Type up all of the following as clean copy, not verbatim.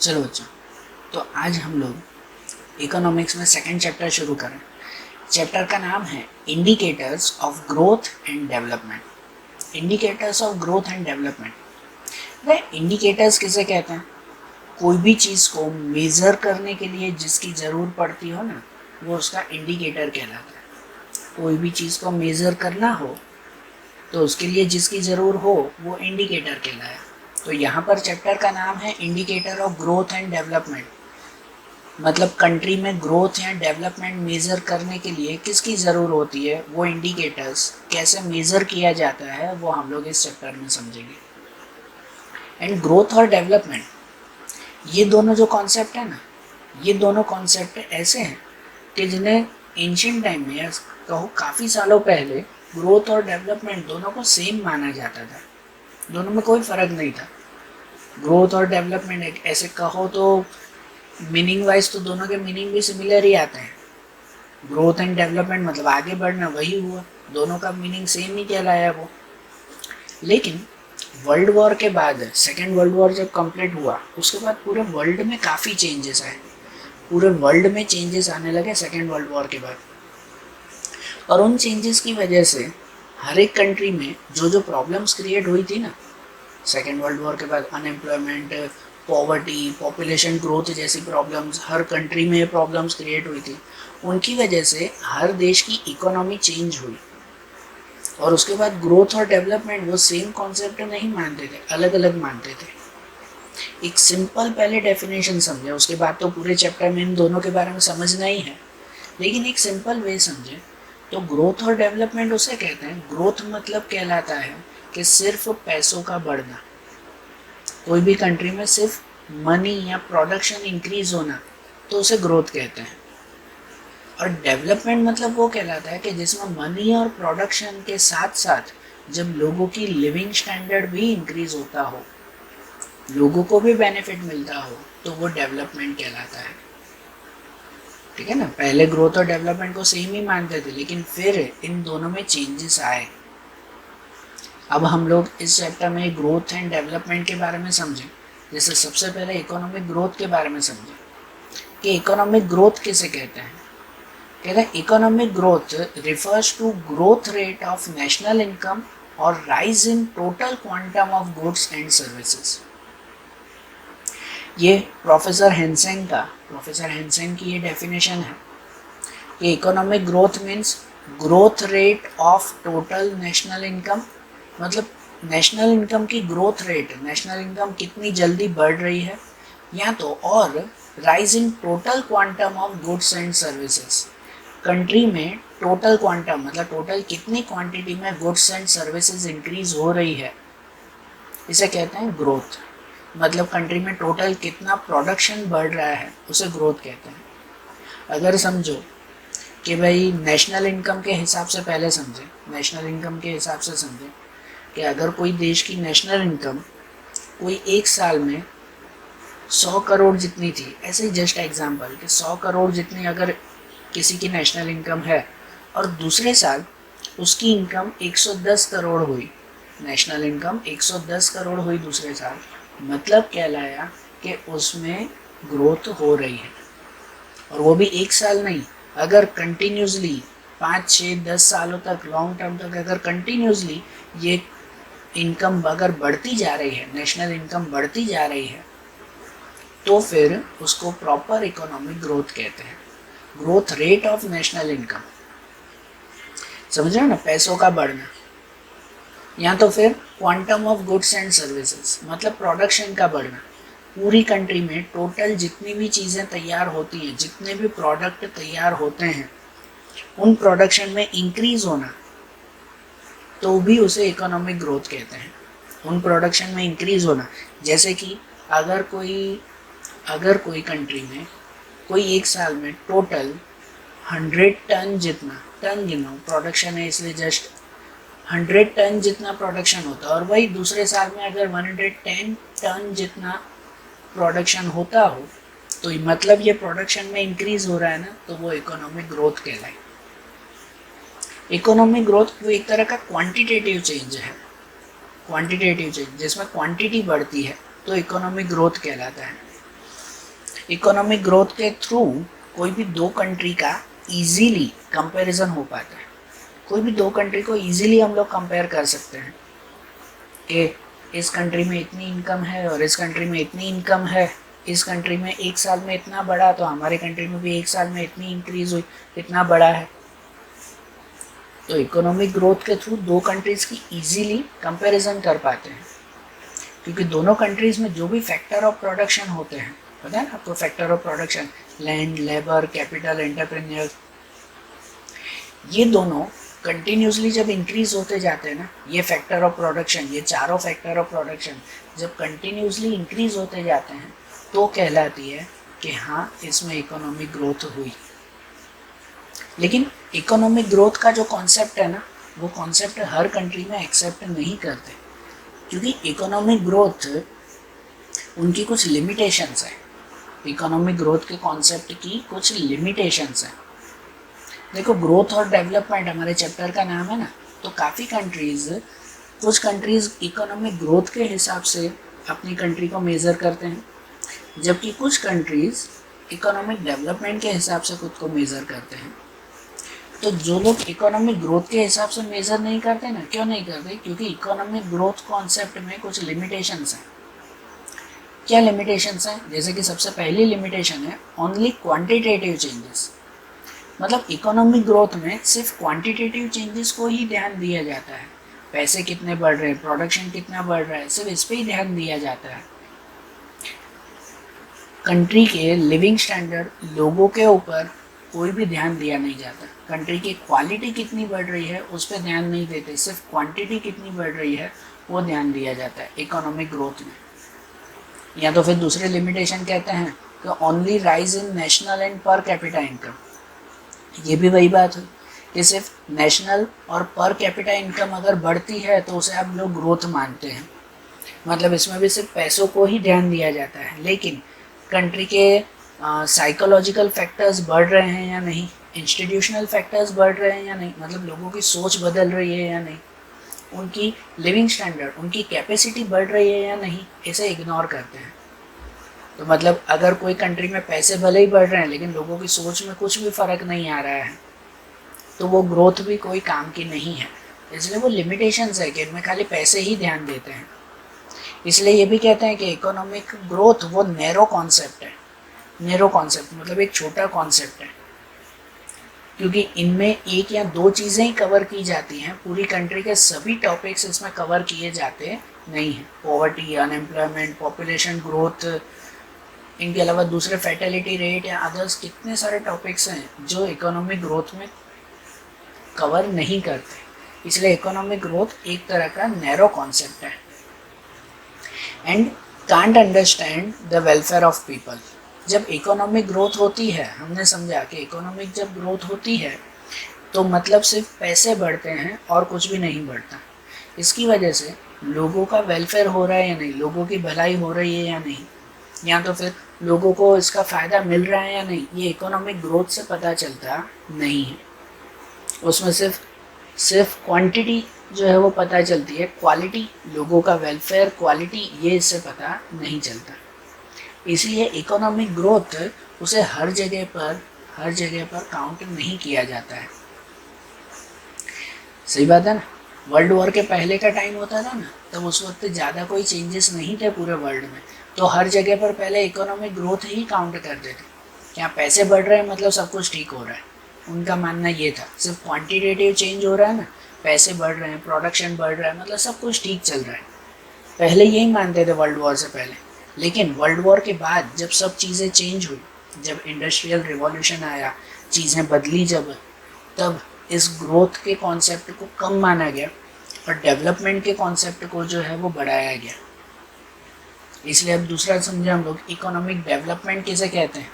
चलो बच्चों, तो आज हम लोग इकोनॉमिक्स में सेकंड चैप्टर शुरू करें। चैप्टर का नाम है indicators of growth and development. Indicators of growth and development. वह इंडिकेटर्स किसे कहते हैं? कोई भी चीज़ को मेज़र करने के लिए जिसकी ज़रूरत पड़ती हो ना, वो उसका इंडिकेटर कहलाता है। कोई भी चीज़ को मेज़र करना हो तो उसके लिए जिसकी ज़रूर हो वो इंडिकेटर कहलाया। तो यहाँ पर चैप्टर का नाम है indicator of growth and development. मतलब कंट्री में ग्रोथ या डेवलपमेंट मेज़र करने के लिए किसकी ज़रूर होती है, वो इंडिकेटर्स कैसे मेज़र किया जाता है वो हम लोग इस चैप्टर में समझेंगे। एंड ग्रोथ और डेवलपमेंट, ये दोनों जो कॉन्सेप्ट है ना, ये दोनों कॉन्सेप्ट ऐसे हैं कि जिन्हें एंशिएंट टाइम में या कहो काफ़ी सालों पहले ग्रोथ और डेवलपमेंट दोनों को सेम माना जाता था। दोनों में कोई फ़र्क नहीं था। ग्रोथ और डेवलपमेंट एक ऐसे कहो तो मीनिंग वाइज तो दोनों के मीनिंग भी सिमिलर ही आते हैं। ग्रोथ एंड डेवलपमेंट मतलब आगे बढ़ना, वही हुआ, दोनों का मीनिंग सेम ही कहलाया वो। लेकिन वर्ल्ड वॉर के बाद, सेकेंड वर्ल्ड वॉर जब कंप्लीट हुआ उसके बाद पूरे वर्ल्ड में काफ़ी चेंजेस आए। पूरे वर्ल्ड में चेंजेस आने लगे सेकेंड वर्ल्ड वॉर के बाद। और उन चेंजेस की वजह से हर एक कंट्री में जो जो प्रॉब्लम्स क्रिएट हुई थी ना सेकेंड वर्ल्ड वॉर के बाद, अनएम्प्लॉयमेंट, पॉवर्टी, पॉपुलेशन ग्रोथ जैसी प्रॉब्लम्स, हर कंट्री में प्रॉब्लम्स क्रिएट हुई थी। उनकी वजह से हर देश की इकोनॉमी चेंज हुई। और उसके बाद ग्रोथ और डेवलपमेंट वो सेम कॉन्सेप्ट नहीं मानते थे, अलग अलग मानते थे। एक सिंपल पहले डेफिनेशन समझे, उसके बाद तो पूरे चैप्टर में इन दोनों के बारे में समझना ही है, लेकिन एक सिंपल वे समझे तो ग्रोथ और डेवलपमेंट उसे कहते हैं, ग्रोथ मतलब कहलाता है कि सिर्फ पैसों का बढ़ना। कोई भी कंट्री में सिर्फ मनी या प्रोडक्शन इंक्रीज होना, तो उसे ग्रोथ कहते हैं। और डेवलपमेंट मतलब वो कहलाता है कि जिसमें मनी और प्रोडक्शन के साथ साथ जब लोगों की लिविंग स्टैंडर्ड भी इंक्रीज होता हो, लोगों को भी बेनिफिट मिलता हो, तो वो डेवलपमेंट कहलाता है। ठीक है ना। पहले ग्रोथ और डेवलपमेंट को सेम ही मानते थे, लेकिन फिर इन दोनों में चेंजेस आए। अब हम लोग इस चैप्टर में ग्रोथ एंड डेवलपमेंट के बारे में समझें। जैसे सबसे पहले इकोनॉमिक ग्रोथ के बारे में समझें कि इकोनॉमिक ग्रोथ किसे कहते हैं। कहते हैं economic growth refers to growth rate of national income or rise in total quantum of goods and services. ये प्रोफेसर हेंसेन की ये डेफिनेशन है कि economic growth means growth rate of total national income. मतलब नेशनल इनकम की growth rate, national income कितनी जल्दी बढ़ रही है, या तो or rise in total quantum of goods and services. Country में टोटल क्वांटम मतलब टोटल कितनी क्वांटिटी में गुड्स एंड सर्विसेज इंक्रीज हो रही है, इसे कहते हैं ग्रोथ। मतलब कंट्री में टोटल कितना प्रोडक्शन बढ़ रहा है, उसे ग्रोथ कहते हैं। अगर समझो कि भाई नेशनल इनकम के हिसाब से, पहले समझे नेशनल इनकम के हिसाब से समझे कि अगर कोई देश की नेशनल इनकम कोई एक साल में 100 करोड़ जितनी थी, ऐसे ही जस्ट एग्जांपल कि 100 करोड़ जितनी अगर किसी की नेशनल इनकम है और दूसरे साल उसकी इनकम 110 करोड़ हुई, नेशनल इनकम 110 करोड़ हुई दूसरे साल, मतलब कहलाया कि उसमें ग्रोथ हो रही है। और वो भी एक साल नहीं, अगर कंटिन्यूसली 5, 6, 10 सालों तक, लॉन्ग टर्म तक अगर कंटिन्यूसली ये इनकम अगर बढ़ती जा रही है, नेशनल इनकम बढ़ती जा रही है, तो फिर उसको प्रॉपर इकोनॉमिक ग्रोथ कहते हैं। Growth rate of national income, समझ रहे हो ना, पैसों का बढ़ना। या तो फिर quantum of goods and services मतलब प्रोडक्शन का बढ़ना। पूरी कंट्री में टोटल जितनी भी चीज़ें तैयार होती हैं, जितने भी प्रोडक्ट तैयार होते हैं, उन प्रोडक्शन में इंक्रीज होना, तो भी उसे इकोनॉमिक ग्रोथ कहते हैं। उन प्रोडक्शन में इंक्रीज होना, जैसे कि अगर कोई कंट्री में कोई एक साल में टोटल 100 टन जितना, टन गिनो प्रोडक्शन है इसलिए जस्ट 100 टन जितना प्रोडक्शन होता है, और वही दूसरे साल में अगर 110 टन जितना प्रोडक्शन होता हो, तो मतलब ये प्रोडक्शन में इंक्रीज हो रहा है ना, तो वो इकोनॉमिक ग्रोथ कहलाए। इकोनॉमिक ग्रोथ वो एक तरह का क्वांटिटेटिव चेंज है, क्वांटिटेटिव चेंज जिसमें क्वांटिटी बढ़ती है, तो इकोनॉमिक ग्रोथ कहलाता है। इकोनॉमिक ग्रोथ के थ्रू कोई भी दो कंट्री का इजीली कंपैरिजन हो पाता है। कोई भी दो कंट्री को इजीली हम लोग कंपेयर कर सकते हैं कि इस कंट्री में इतनी इनकम है और इस कंट्री में इतनी इनकम है, इस कंट्री में एक साल में इतना बढ़ा तो हमारे कंट्री में भी एक साल में इतनी इंक्रीज हुई, इतना बड़ा है। तो इकोनॉमिक ग्रोथ के थ्रू दो कंट्रीज़ की इजीली कंपैरिजन कर पाते हैं, क्योंकि दोनों कंट्रीज़ में जो भी फैक्टर ऑफ प्रोडक्शन होते हैं, पता है ना आपको factor of production, land, labour, capital, entrepreneur, ये दोनों कंटिन्यूसली जब इंक्रीज होते जाते हैं ना, ये फैक्टर ऑफ प्रोडक्शन, ये चारों फैक्टर ऑफ प्रोडक्शन जब कंटिन्यूसली इंक्रीज होते जाते हैं तो कहलाती है कि हाँ इसमें इकोनॉमिक ग्रोथ हुई। लेकिन इकोनॉमिक ग्रोथ का जो कॉन्सेप्ट है ना, वो कॉन्सेप्ट हर कंट्री में एक्सेप्ट नहीं करते, क्योंकि इकोनॉमिक ग्रोथ उनकी कुछ लिमिटेशंस है। इकोनॉमिक ग्रोथ के कॉन्सेप्ट की कुछ लिमिटेशंस हैं। देखो, ग्रोथ और डेवलपमेंट हमारे चैप्टर का नाम है ना, तो काफ़ी कंट्रीज़, कुछ कंट्रीज़ इकोनॉमिक ग्रोथ के हिसाब से अपनी कंट्री को मेज़र करते हैं, जबकि कुछ कंट्रीज़ इकोनॉमिक डेवलपमेंट के हिसाब से खुद को मेज़र करते हैं। तो जो लोग इकोनॉमिक ग्रोथ के हिसाब से मेज़र नहीं करते ना, क्यों नहीं करते? क्योंकि इकोनॉमिक ग्रोथ कॉन्सेप्ट में कुछ लिमिटेशंस हैं। क्या लिमिटेशंस हैं? जैसे कि सबसे पहली लिमिटेशन है ओनली क्वांटिटेटिव चेंजेस। मतलब इकोनॉमिक ग्रोथ में सिर्फ क्वांटिटेटिव चेंजेस को ही ध्यान दिया जाता है, पैसे कितने बढ़ रहे हैं, प्रोडक्शन कितना बढ़ रहा है, सिर्फ इस पर ही ध्यान दिया जाता है। कंट्री के लिविंग स्टैंडर्ड, लोगों के ऊपर कोई भी ध्यान दिया नहीं जाता। कंट्री की क्वालिटी कितनी बढ़ रही है उस पर ध्यान नहीं देते, सिर्फ क्वांटिटी कितनी बढ़ रही है वो ध्यान दिया जाता है इकोनॉमिक ग्रोथ में। या तो फिर दूसरे लिमिटेशन कहते हैं कि only rise in national and per capita income. ये भी वही बात है कि सिर्फ नेशनल और पर कैपिटा इनकम अगर बढ़ती है तो उसे आप लोग ग्रोथ मानते हैं। मतलब इसमें भी सिर्फ पैसों को ही ध्यान दिया जाता है, लेकिन कंट्री के साइकोलॉजिकल फैक्टर्स बढ़ रहे हैं या नहीं, इंस्टीट्यूशनल फैक्टर्स बढ़ रहे हैं या नहीं, मतलब लोगों की सोच बदल रही है या नहीं, उनकी लिविंग स्टैंडर्ड, उनकी कैपेसिटी बढ़ रही है या नहीं, इसे इग्नोर करते हैं। तो मतलब अगर कोई कंट्री में पैसे भले ही बढ़ रहे हैं लेकिन लोगों की सोच में कुछ भी फ़र्क नहीं आ रहा है, तो वो ग्रोथ भी कोई काम की नहीं है। इसलिए वो लिमिटेशंस है कि इनमें खाली पैसे ही ध्यान देते हैं। इसलिए ये भी कहते हैं कि इकोनॉमिक ग्रोथ वो नैरो कॉन्सेप्ट है। नैरो कॉन्सेप्ट मतलब एक छोटा कॉन्सेप्ट है, क्योंकि इनमें एक या दो चीज़ें ही कवर की जाती हैं, पूरी कंट्री के सभी टॉपिक्स इसमें कवर किए जाते नहीं हैं। पॉवर्टी, अनएम्प्लॉयमेंट, पॉपुलेशन ग्रोथ, इनके अलावा दूसरे फैटेलिटी रेट या अदर्स कितने सारे टॉपिक्स हैं जो इकोनॉमिक ग्रोथ में कवर नहीं करते। इसलिए इकोनॉमिक ग्रोथ एक तरह का नैरो कॉन्सेप्ट है and can't understand the welfare of people. जब इकोनॉमिक ग्रोथ होती है, हमने समझा कि इकोनॉमिक जब ग्रोथ होती है तो मतलब सिर्फ पैसे बढ़ते हैं और कुछ भी नहीं बढ़ता। इसकी वजह से लोगों का वेलफेयर हो रहा है या नहीं, लोगों की भलाई हो रही है या नहीं, या तो फिर लोगों को इसका फ़ायदा मिल रहा है या नहीं, ये इकोनॉमिक ग्रोथ से पता चलता नहीं है। उसमें सिर्फ क्वांटिटी जो है वो पता चलती है, क्वालिटी, लोगों का वेलफेयर, क्वालिटी, ये इससे पता नहीं चलता। इसलिए इकोनॉमिक ग्रोथ उसे हर जगह पर काउंट नहीं किया जाता है। सही बात है ना। वर्ल्ड वॉर के पहले का टाइम होता था ना, तब उस वक्त ज़्यादा कोई चेंजेस नहीं थे पूरे वर्ल्ड में, तो हर जगह पर पहले इकोनॉमिक ग्रोथ ही काउंट करते थे। क्या पैसे बढ़ रहे हैं मतलब सब कुछ ठीक हो रहा है, उनका मानना ये था। सिर्फ क्वांटिटेटिव चेंज हो रहा है ना, पैसे बढ़ रहे हैं, प्रोडक्शन बढ़ रहा है, मतलब सब कुछ ठीक चल रहा है। पहले यही मानते थे वर्ल्ड वॉर से पहले। लेकिन वर्ल्ड वॉर के बाद जब सब चीज़ें चेंज हुई, जब इंडस्ट्रियल रिवॉल्यूशन आया, चीज़ें बदली, जब तब इस ग्रोथ के कॉन्सेप्ट को कम माना गया और डेवलपमेंट के कॉन्सेप्ट को जो है वो बढ़ाया गया। इसलिए अब दूसरा समझे हम लोग, इकोनॉमिक डेवलपमेंट किसे कहते हैं।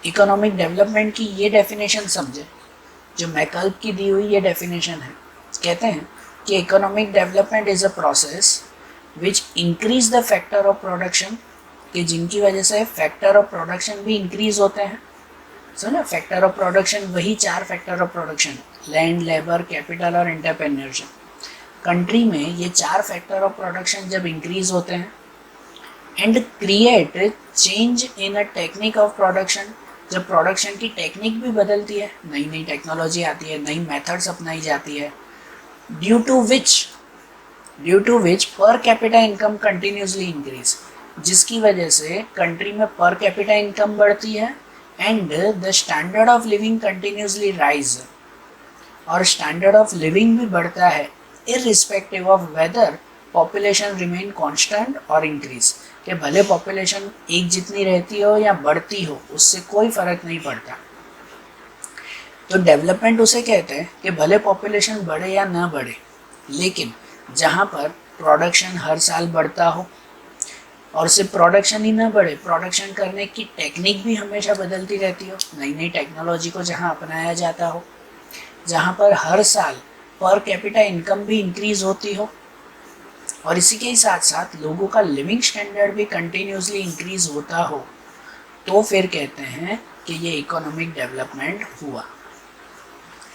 इकोनॉमिक डेवलपमेंट की ये डेफिनेशन समझे जो मैकल्प की दी हुई ये डेफिनेशन है। कहते हैं कि economic development is a process which increase the factor of production, कि जिनकी वजह से फैक्टर ऑफ प्रोडक्शन भी इंक्रीज होते हैं। समझो, फैक्टर ऑफ प्रोडक्शन वही 4 factor of production, land, labour, capital और एंटरप्रेन्योरशिप। कंट्री में ये 4 फैक्टर ऑफ प्रोडक्शन जब इंक्रीज होते हैं and create change in a technique of production. जब प्रोडक्शन की टेक्निक भी बदलती है, नई नई टेक्नोलॉजी आती है, नई मेथड्स अपनाई जाती है, due to which per capita income continuously increase, जिसकी वजह से कंट्री में पर कैपिटा इनकम बढ़ती है and the standard of living continuously rise, और स्टैंडर्ड ऑफ लिविंग भी बढ़ता है irrespective of whether population remain constant or increase, कि भले पॉपुलेशन एक जितनी रहती हो या बढ़ती हो, उससे कोई फर्क नहीं पड़ता। तो डेवलपमेंट उसे कहते हैं कि भले पॉपुलेशन बढ़े या ना बढ़े, लेकिन जहाँ पर प्रोडक्शन हर साल बढ़ता हो, और सिर्फ प्रोडक्शन ही ना बढ़े, प्रोडक्शन करने की टेक्निक भी हमेशा बदलती रहती हो, नई नई टेक्नोलॉजी को जहाँ अपनाया जाता हो, जहाँ पर हर साल पर कैपिटा इनकम भी इंक्रीज होती हो, और इसी के साथ साथ लोगों का लिविंग स्टैंडर्ड भी कंटिन्यूसली इंक्रीज होता हो, तो फिर कहते हैं कि ये इकोनॉमिक डेवलपमेंट हुआ।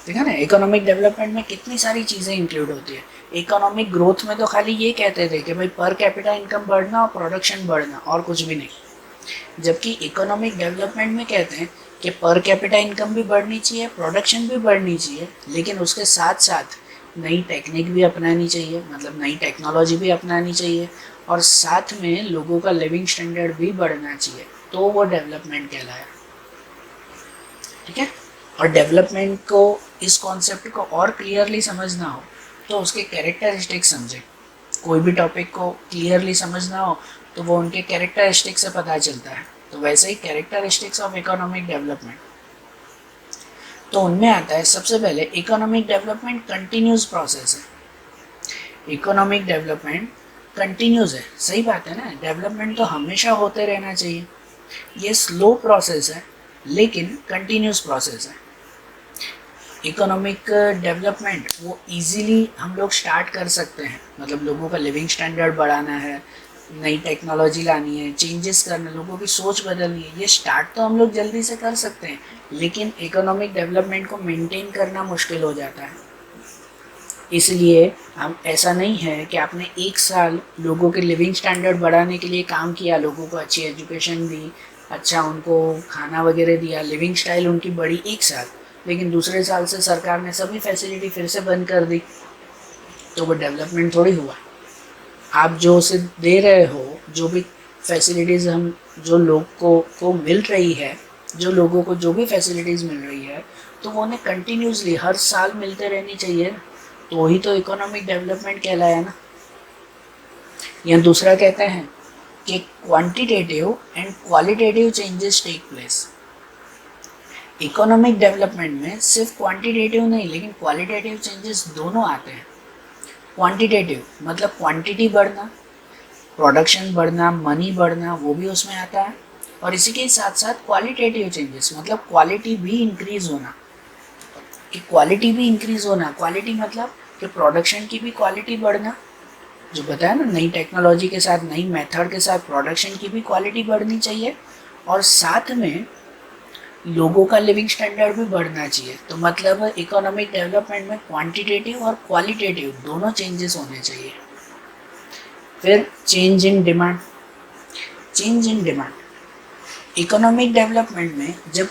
ठीक है ना, इकोनॉमिक डेवलपमेंट में कितनी सारी चीज़ें इंक्लूड होती है। इकोनॉमिक ग्रोथ में तो खाली ये कहते थे कि भाई पर कैपिटा इनकम बढ़ना और प्रोडक्शन बढ़ना, और कुछ भी नहीं। जबकि इकोनॉमिक डेवलपमेंट में कहते हैं कि पर कैपिटा इनकम भी बढ़नी चाहिए, प्रोडक्शन भी बढ़नी चाहिए, लेकिन उसके साथ साथ नई टेक्निक भी अपनानी चाहिए, मतलब नई टेक्नोलॉजी भी अपनानी चाहिए, और साथ में लोगों का लिविंग स्टैंडर्ड भी बढ़ना चाहिए, तो वो डेवलपमेंट कहलाया। ठीक है, और डेवलपमेंट को, इस कॉन्सेप्ट को और क्लियरली समझना हो तो उसके कैरेक्टरिस्टिक्स समझें। कोई भी टॉपिक को क्लियरली समझना हो तो वो उनके कैरेक्टरिस्टिक से पता चलता है। तो वैसे ही कैरेक्टरिस्टिक्स ऑफ इकोनॉमिक डेवलपमेंट, तो उनमें आता है सबसे पहले इकोनॉमिक डेवलपमेंट कंटिन्यूस प्रोसेस है। इकोनॉमिक डेवलपमेंट कंटिन्यूस है, सही बात है ना, डेवलपमेंट तो हमेशा होते रहना चाहिए। ये स्लो प्रोसेस है लेकिन कंटिन्यूस प्रोसेस है। इकोनॉमिक डेवलपमेंट वो इजीली हम लोग स्टार्ट कर सकते हैं, मतलब लोगों का लिविंग स्टैंडर्ड बढ़ाना है, नई टेक्नोलॉजी लानी है, चेंजेस करना, लोगों की सोच बदलनी है, ये स्टार्ट तो हम लोग जल्दी से कर सकते हैं, लेकिन इकोनॉमिक डेवलपमेंट को मेंटेन करना मुश्किल हो जाता है। इसलिए हम, ऐसा नहीं है कि आपने एक साल लोगों के लिविंग स्टैंडर्ड बढ़ाने के लिए काम किया, लोगों को अच्छी एजुकेशन दी, अच्छा उनको खाना वगैरह दिया, लिविंग स्टाइल उनकी बढ़ी एक साल, लेकिन दूसरे साल से सरकार ने सभी फैसिलिटी फिर से बंद कर दी, तो वो डेवलपमेंट थोड़ी हुआ। आप जो उसे दे रहे हो, जो भी फैसिलिटीज़ हम, जो लोग को मिल रही है, जो लोगों को जो भी फैसिलिटीज़ मिल रही है, तो वो उन्हें कंटिन्यूसली हर साल मिलते रहनी चाहिए ना, तो वही तो इकोनॉमिक डेवलपमेंट कहलाया ना। यहाँ दूसरा कहते हैं कि quantitative and qualitative changes take place. Economic development में सिर्फ क्वांटिटेटिव नहीं लेकिन क्वालिटेटिव चेंजेस दोनों आते हैं। क्वांटिटेटिव मतलब क्वांटिटी बढ़ना, प्रोडक्शन बढ़ना, मनी बढ़ना, वो भी उसमें आता है, और इसी के साथ साथ क्वालिटेटिव चेंजेस मतलब क्वालिटी भी इंक्रीज होना, कि क्वालिटी भी इंक्रीज होना, क्वालिटी मतलब कि प्रोडक्शन की भी क्वालिटी बढ़ना, जो बताया ना, नई टेक्नोलॉजी के साथ, नई मेथड के साथ प्रोडक्शन की भी क्वालिटी बढ़नी चाहिए, और साथ में लोगों का लिविंग स्टैंडर्ड भी बढ़ना चाहिए। तो मतलब इकोनॉमिक डेवलपमेंट में क्वांटिटेटिव और क्वालिटेटिव दोनों चेंजेस होने चाहिए। फिर change in demand. Change in demand economic development में जब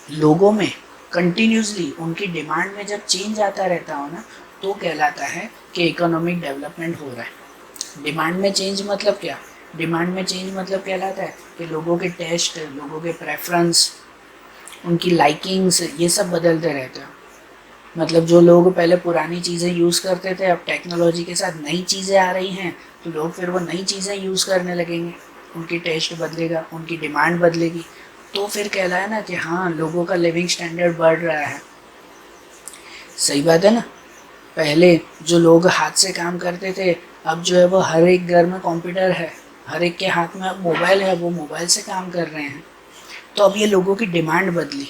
लोगों में कंटिन्यूसली उनकी डिमांड में जब चेंज आता रहता हो ना, तो कहलाता है कि इकोनॉमिक डेवलपमेंट हो रहा है। डिमांड में चेंज मतलब क्या? डिमांड में चेंज मतलब कहलाता है कि लोगों के टेस्ट, लोगों के प्रेफरेंस, उनकी लाइकिंग्स, ये सब बदलते रहते हैं। मतलब जो लोग पहले पुरानी चीज़ें यूज़ करते थे, अब टेक्नोलॉजी के साथ नई चीज़ें आ रही हैं, तो लोग फिर वो नई चीज़ें यूज़ करने लगेंगे, उनकी टेस्ट बदलेगा, उनकी डिमांड बदलेगी, तो फिर कहला है ना कि हाँ, लोगों का लिविंग स्टैंडर्ड बढ़ रहा है। सही बात है ना। पहले जो लोग हाथ से काम करते थे, अब जो है वो हर एक घर में कंप्यूटर है, हर एक के हाथ में मोबाइल है, वो मोबाइल से काम कर रहे हैं। तो अब ये लोगों की डिमांड बदली,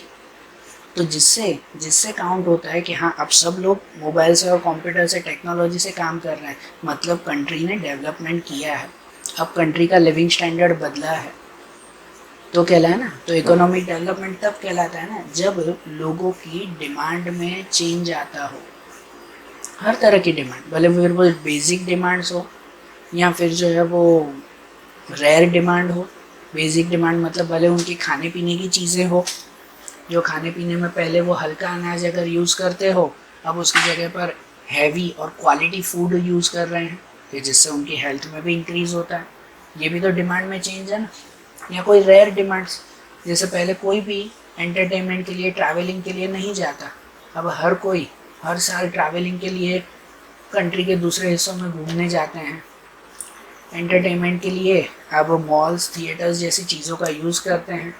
तो जिससे जिससे काउंट होता है कि हाँ, अब सब लोग मोबाइल से और कंप्यूटर से, टेक्नोलॉजी से काम कर रहे हैं, मतलब कंट्री ने डेवलपमेंट किया है, अब कंट्री का लिविंग स्टैंडर्ड बदला है, तो कहला है ना। तो इकोनॉमिक डेवलपमेंट तब कहलाता है ना जब लोगों की डिमांड में चेंज आता हो, हर तरह की डिमांड, भले फिर वो बेसिक डिमांड्स हो या फिर जो है वो रेयर डिमांड हो। बेसिक डिमांड मतलब भले उनकी खाने पीने की चीज़ें हो, जो खाने पीने में पहले वो हल्का अनाज अगर यूज़ करते हो, अब उसकी जगह पर हैवी और क्वालिटी फूड यूज़ कर रहे हैं, तो जिससे उनकी हेल्थ में भी इंक्रीज़ होता है। ये भी तो डिमांड में चेंज है ना। या कोई रेयर डिमांड्स, जैसे पहले कोई भी एंटरटेनमेंट के लिए ट्रैवलिंग के लिए नहीं जाता, अब हर कोई हर साल ट्रैवलिंग के लिए कंट्री के दूसरे हिस्सों में घूमने जाते हैं। एंटरटेनमेंट के लिए अब मॉल्स थिएटर्स जैसी चीज़ों का यूज़ करते हैं।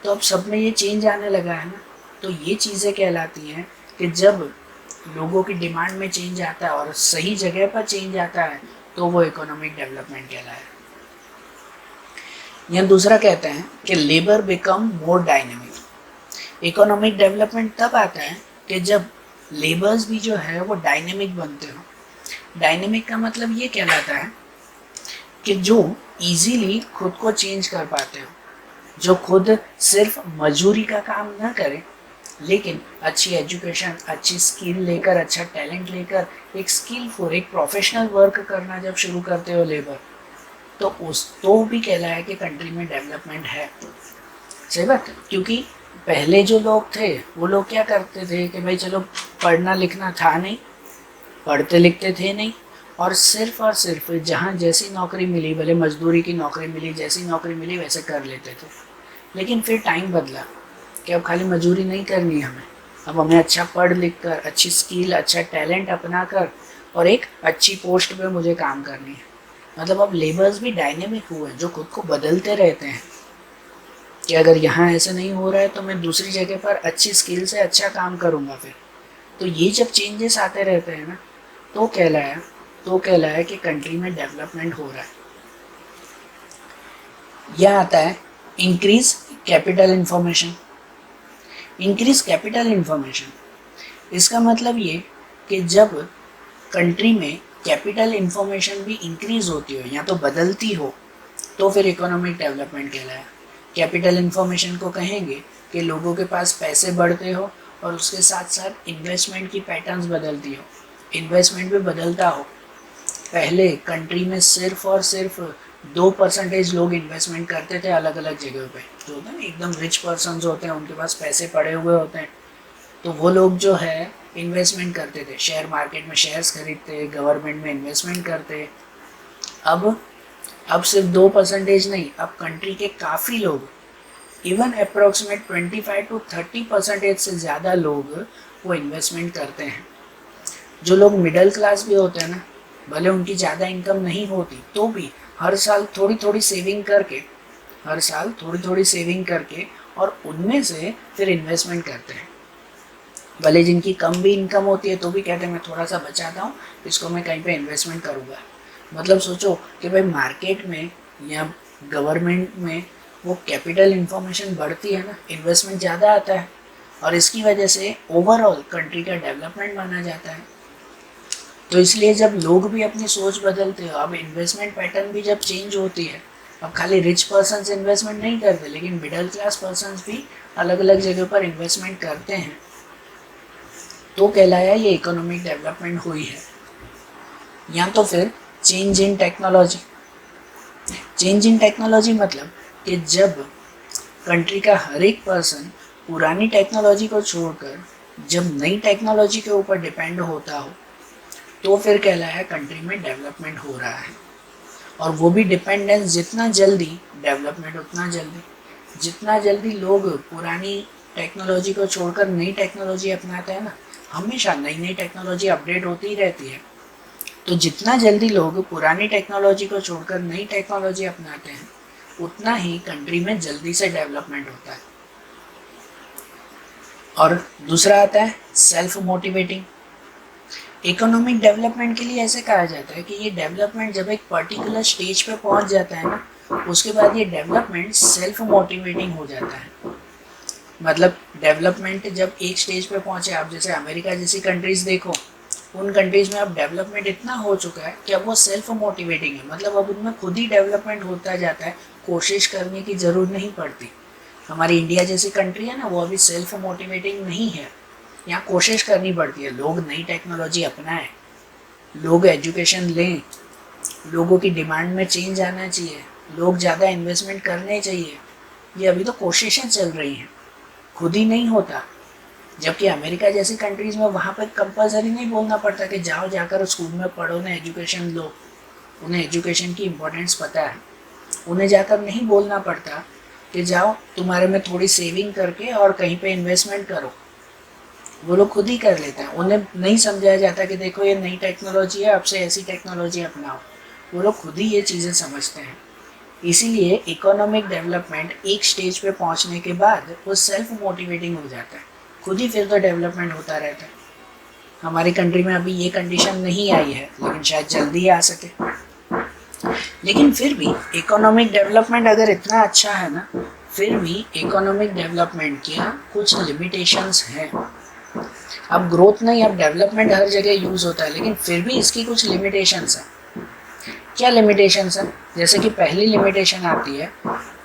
तो अब सब में ये चेंज आने लगा है ना। तो ये चीज़ें कहलाती हैं कि जब लोगों की डिमांड में चेंज आता है और सही जगह पर चेंज आता है, तो वो इकोनॉमिक डेवलपमेंट कहलाए। या दूसरा कहते हैं कि labour become more dynamic. Economic development तब आता है कि जब लेबर्स भी जो है वो डायनेमिक बनते हो। डायनेमिक का मतलब ये कहलाता है कि जो इजीली खुद को चेंज कर पाते हो, जो खुद सिर्फ मजूरी का काम ना करे, लेकिन अच्छी एजुकेशन, अच्छी स्किल लेकर, अच्छा टैलेंट लेकर एक स्किलफुल, एक प्रोफेशनल वर्क करना जब शुरू करते हो लेबर, तो भी कहलाया कि कंट्री में डेवलपमेंट है। सही बात। क्योंकि पहले जो लोग थे वो लोग क्या करते थे कि भाई चलो पढ़ना लिखना था नहीं, पढ़ते लिखते थे नहीं, और सिर्फ जहाँ जैसी नौकरी मिली, भले मजदूरी की नौकरी मिली, जैसी नौकरी मिली वैसे कर लेते थे। लेकिन फिर टाइम बदला कि अब खाली मजदूरी नहीं करनी है हमें, अब हमें अच्छा पढ़ लिख कर, अच्छी स्किल, अच्छा टैलेंट अपना कर और एक अच्छी पोस्ट पे मुझे काम करनी है। मतलब अब लेबर्स भी डायनेमिक हुए हैं, जो खुद को बदलते रहते हैं कि अगर यहाँ ऐसे नहीं हो रहा है तो मैं दूसरी जगह पर अच्छी स्किल से अच्छा काम करूँगा फिर। तो ये जब चेंजेस आते रहते हैं ना, तो कहलाया कि कंट्री में डेवलपमेंट हो रहा है। यह आता है increase capital information. Increase capital information इसका मतलब ये कि जब कंट्री में कैपिटल इंफॉर्मेशन भी इंक्रीज होती हो या तो बदलती हो, तो फिर इकोनॉमिक डेवलपमेंट कहलाया। कैपिटल इंफॉर्मेशन को कहेंगे कि लोगों के पास पैसे बढ़ते हो और उसके साथ साथ इन्वेस्टमेंट की पैटर्न्स बदलती हो, इन्वेस्टमेंट भी बदलता हो। पहले कंट्री में सिर्फ और सिर्फ 2% लोग इन्वेस्टमेंट करते थे अलग अलग जगहों पे, जो होता है ना एकदम रिच पर्सन होते हैं, उनके पास पैसे पड़े हुए होते हैं, तो वो लोग जो है इन्वेस्टमेंट करते थे, शेयर मार्केट में शेयर्स खरीदते, गवर्नमेंट में इन्वेस्टमेंट करते। अब सिर्फ 2% नहीं, अब कंट्री के काफ़ी लोग, इवन अप्रोक्सीमेट 25 to 30% से ज़्यादा लोग वो इन्वेस्टमेंट करते हैं। जो लोग मिडिल क्लास भी होते हैं ना, भले उनकी ज़्यादा इनकम नहीं होती, तो भी हर साल थोड़ी थोड़ी सेविंग करके और उनमें से फिर इन्वेस्टमेंट करते हैं। भले जिनकी कम भी इनकम होती है तो भी कहते हैं मैं थोड़ा सा बचाता हूँ, इसको मैं कहीं पे इन्वेस्टमेंट करूँगा। मतलब सोचो कि भाई मार्केट में या गवर्नमेंट में वो कैपिटल इंफॉर्मेशन बढ़ती है ना, इन्वेस्टमेंट ज़्यादा आता है और इसकी वजह से ओवरऑल कंट्री का डेवलपमेंट माना जाता है। तो इसलिए जब लोग भी अपनी सोच बदलते हैं, अब इन्वेस्टमेंट पैटर्न भी जब चेंज होती है, अब खाली रिच पर्सन्स इन्वेस्टमेंट नहीं करते, लेकिन मिडिल क्लास पर्सन्स भी अलग अलग जगह पर इन्वेस्टमेंट करते हैं, तो कहलाया ये इकोनॉमिक डेवलपमेंट हुई है। या तो फिर change in technology. Change in technology मतलब कि जब कंट्री का हर एक पर्सन पुरानी टेक्नोलॉजी को छोड़कर जब नई टेक्नोलॉजी के ऊपर डिपेंड होता हो, तो फिर कहलाया कंट्री में डेवलपमेंट हो रहा है। और वो भी डिपेंडेंस जितना जल्दी, डेवलपमेंट उतना जल्दी। जितना जल्दी लोग पुरानी टेक्नोलॉजी को छोड़कर नई टेक्नोलॉजी अपनाते हैं ना, हमेशा नई नई टेक्नोलॉजी अपडेट होती ही रहती है, तो जितना जल्दी लोग पुरानी टेक्नोलॉजी को छोड़कर नई टेक्नोलॉजी अपनाते हैं, उतना ही कंट्री में जल्दी से डेवलपमेंट होता है। और दूसरा आता है सेल्फ मोटिवेटिंग। इकोनॉमिक डेवलपमेंट के लिए ऐसे कहा जाता है कि ये डेवलपमेंट जब एक पर्टिकुलर स्टेज पे पहुंच जाता है ना, उसके बाद ये डेवलपमेंट सेल्फ मोटिवेटिंग हो जाता है। मतलब डेवलपमेंट जब एक स्टेज पे पहुंचे, आप जैसे अमेरिका जैसी कंट्रीज देखो, उन कंट्रीज में अब डेवलपमेंट इतना हो चुका है कि अब वो सेल्फ मोटिवेटिंग है। मतलब अब उनमें खुद ही डेवलपमेंट होता जाता है, कोशिश करने की ज़रूरत नहीं पड़ती। हमारी इंडिया जैसी कंट्री है ना, वो अभी सेल्फ मोटिवेटिंग नहीं है, यहाँ कोशिश करनी पड़ती है। लोग नई टेक्नोलॉजी अपनाएं, लोग एजुकेशन लें, लोगों की डिमांड में चेंज आना चाहिए, लोग ज़्यादा इन्वेस्टमेंट करने चाहिए, ये अभी तो कोशिशें चल रही हैं, खुद ही नहीं होता। जबकि अमेरिका जैसी कंट्रीज़ में वहाँ पे कंपलसरी नहीं बोलना पड़ता कि जाओ जाकर स्कूल में पढ़ो ना, एजुकेशन लो। उन्हें एजुकेशन की इम्पोर्टेंस पता है, उन्हें जाकर नहीं बोलना पड़ता कि जाओ तुम्हारे में थोड़ी सेविंग करके और कहीं पे इन्वेस्टमेंट करो। वो लोग खुद ही कर लेते हैं। उन्हें नहीं समझाया जाता कि देखो ये नई टेक्नोलॉजी है, अब से ऐसी टेक्नोलॉजी अपनाओ। वो लोग खुद ही ये चीज़ें समझते हैं। इसीलिए इकोनॉमिक डेवलपमेंट एक स्टेज पे पहुंचने के बाद वो सेल्फ मोटिवेटिंग हो जाता है, खुद ही फिर तो डेवलपमेंट होता रहता है। हमारी कंट्री में अभी ये कंडीशन नहीं आई है, लेकिन शायद जल्दी आ सके। लेकिन फिर भी इकोनॉमिक डेवलपमेंट अगर इतना अच्छा है ना, फिर भी इकोनॉमिक डेवलपमेंट की कुछ लिमिटेशंस हैं। अब ग्रोथ नहीं, अब डेवलपमेंट हर जगह यूज़ होता है, लेकिन फिर भी इसकी कुछ लिमिटेशंस हैं। क्या लिमिटेशंस हैं? जैसे कि पहली लिमिटेशन आती है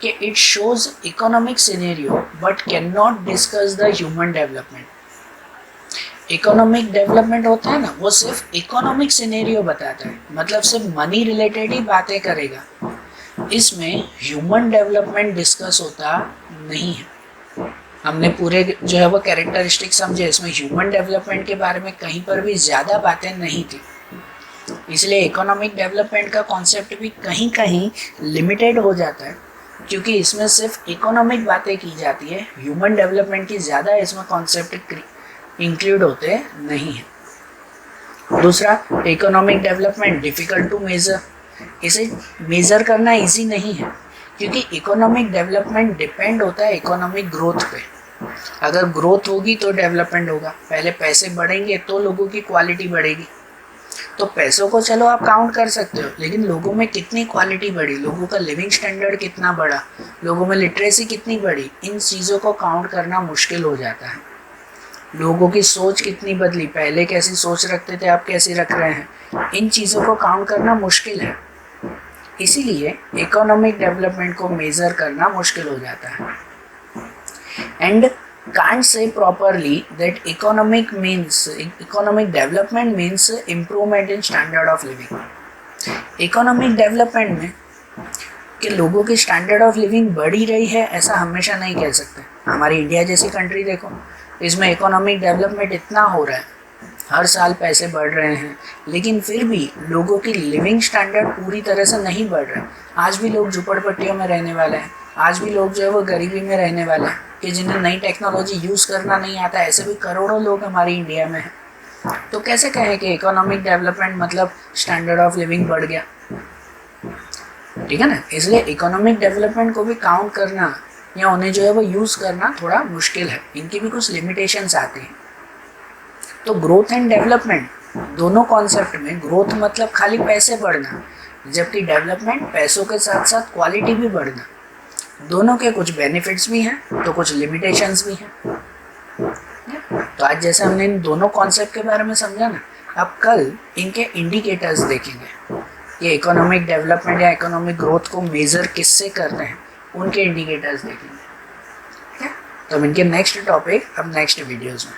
कि it shows economic scenario but can not discuss the human development. Economic development होता है ना, वो सिर्फ इकोनॉमिक सिनेरियो बताता है, मतलब सिर्फ मनी रिलेटेड ही बातें करेगा। इसमें ह्यूमन डेवलपमेंट डिस्कस होता नहीं है। हमने पूरे जो है वो कैरेक्टरिस्टिक समझे, इसमें ह्यूमन डेवलपमेंट के बारे में कहीं पर भी ज़्यादा बातें नहीं थी। इसलिए इकोनॉमिक डेवलपमेंट का कॉन्सेप्ट भी कहीं कहीं लिमिटेड हो जाता है, क्योंकि इसमें सिर्फ इकोनॉमिक बातें की जाती है, ह्यूमन डेवलपमेंट की ज़्यादा इसमें कॉन्सेप्ट इंक्लूड होते नहीं हैं। दूसरा, economic development difficult to measure. इसे मेज़र करना इजी नहीं है, क्योंकि इकोनॉमिक डेवलपमेंट डिपेंड होता है इकोनॉमिक ग्रोथ पे। अगर ग्रोथ होगी तो डेवलपमेंट होगा, पहले पैसे बढ़ेंगे तो लोगों की क्वालिटी बढ़ेगी। तो पैसों को चलो आप काउंट कर सकते हो, लेकिन लोगों में कितनी क्वालिटी बढ़ी, लोगों का लिविंग स्टैंडर्ड कितना बढ़ा, लोगों में लिटरेसी कितनी बढ़ी, इन चीज़ों को काउंट करना मुश्किल हो जाता है। लोगों की सोच कितनी बदली, पहले कैसी सोच रखते थे आप कैसी रख रहे हैं, इन चीज़ों को काउंट करना मुश्किल है। इसीलिए इकोनॉमिक डेवलपमेंट को मेज़र करना मुश्किल हो जाता है। And can't say properly that economic development means improvement in standard of living. Economic development में कि लोगों की स्टैंडर्ड ऑफ लिविंग बढ़ ही रही है, ऐसा हमेशा नहीं कह सकते। हमारी इंडिया जैसी कंट्री देखो, इसमें इकोनॉमिक डेवलपमेंट इतना हो रहा है, हर साल पैसे बढ़ रहे हैं, लेकिन फिर भी लोगों की लिविंग स्टैंडर्ड पूरी तरह से नहीं बढ़ रहा है। आज भी लोग झुपड़पट्टियों में रहने वाले हैं, आज भी लोग जो है वो गरीबी में रहने वाले हैं, कि जिन्हें नई टेक्नोलॉजी यूज़ करना नहीं आता, ऐसे भी करोड़ों लोग हमारी इंडिया में हैं। तो कैसे कहें कि इकोनॉमिक डेवलपमेंट मतलब स्टैंडर्ड ऑफ लिविंग बढ़ गया? ठीक है ना। इसलिए इकोनॉमिक डेवलपमेंट को भी काउंट करना या उन्हें जो है वो यूज़ करना थोड़ा मुश्किल है, इनकी भी कुछ लिमिटेशंस आती हैं। तो ग्रोथ एंड डेवलपमेंट दोनों कॉन्सेप्ट में ग्रोथ मतलब खाली पैसे बढ़ना, जबकि डेवलपमेंट पैसों के साथ साथ क्वालिटी भी बढ़ना। दोनों के कुछ बेनिफिट्स भी हैं तो कुछ लिमिटेशंस भी हैं। तो आज जैसे हमने इन दोनों कॉन्सेप्ट के बारे में समझा ना, अब कल इनके इंडिकेटर्स देखेंगे। ये इकोनॉमिक डेवलपमेंट या इकोनॉमिक ग्रोथ को मेज़र किससे कर रहे हैं, उनके इंडिकेटर्स देखेंगे। तो अब इनके नेक्स्ट टॉपिक अब नेक्स्ट वीडियोज़ में।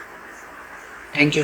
Thank you.